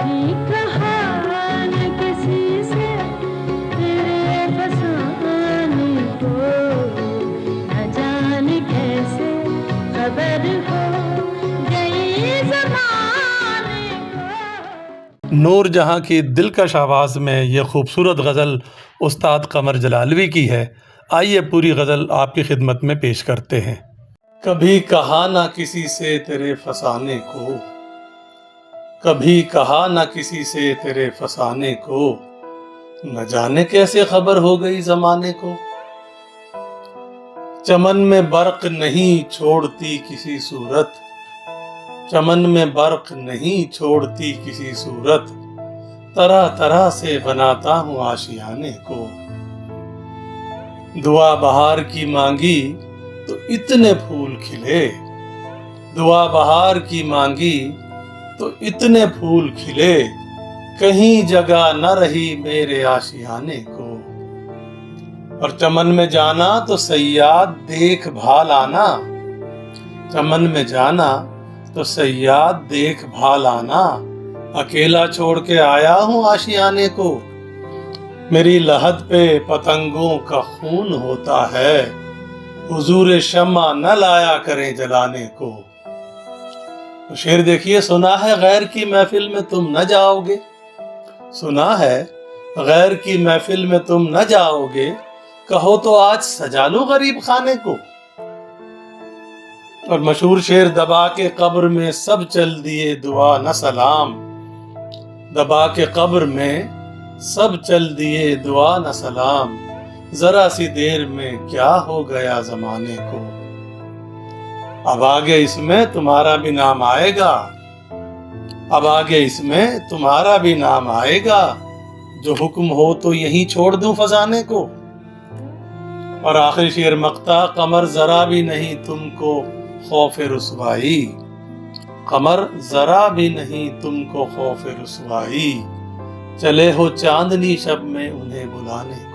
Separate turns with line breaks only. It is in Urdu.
کبھی کہا نہ کسی سے تیرے فسانے کو، نہ جانے کیسے خبر ہو گئی زمانے کو۔
نور جہاں کی دلکش آواز میں یہ خوبصورت غزل استاد قمر جلالوی کی ہے۔ آئیے پوری غزل آپ کی خدمت میں پیش کرتے ہیں۔ کبھی کہا نہ کسی سے تیرے فسانے کو، کبھی کہا نہ کسی سے تیرے فسانے کو، نہ جانے کیسے خبر ہو گئی زمانے کو۔ چمن میں برق نہیں چھوڑتی کسی صورت، چمن میں برق نہیں چھوڑتی کسی صورت، طرح طرح سے بناتا ہوں آشیانے کو۔ دعا بہار کی مانگی تو اتنے پھول کھلے، دعا بہار کی مانگی تو اتنے پھول کھلے، کہیں جگہ نہ رہی میرے آشیانے کو۔ اور چمن میں جانا تو صیاد دیکھ بھال آنا، چمن میں جانا تو صیاد دیکھ بھال آنا، اکیلا چھوڑ کے آیا ہوں آشیانے کو۔ میری لحد پہ پتنگوں کا خون ہوتا ہے، حضور شمع نہ لایا کریں جلانے کو۔ تو شعر دیکھیے، سنا ہے غیر کی محفل میں تم نہ جاؤ گے، سنا ہے غیر کی محفل میں تم نہ جاؤ گے، کہو تو آج سجا لو غریب خانے کو۔ اور مشہور شعر، دبا کے قبر میں سب چل دیے دعا نہ سلام، دبا کے قبر میں سب چل دیے دعا نہ سلام، ذرا سی دیر میں کیا ہو گیا زمانے کو۔ اب آگے اس میں تمہارا بھی نام آئے گا، اب آگے اس میں تمہارا بھی نام آئے گا، جو حکم ہو تو یہیں چھوڑ دوں فسانے کو۔ اور آخری شعر مقطع، قمر ذرا بھی نہیں تم کو خوف رسوائی، قمر ذرا بھی نہیں تم کو خوف رسوائی، چلے ہو چاندنی شب میں انہیں بلانے کو۔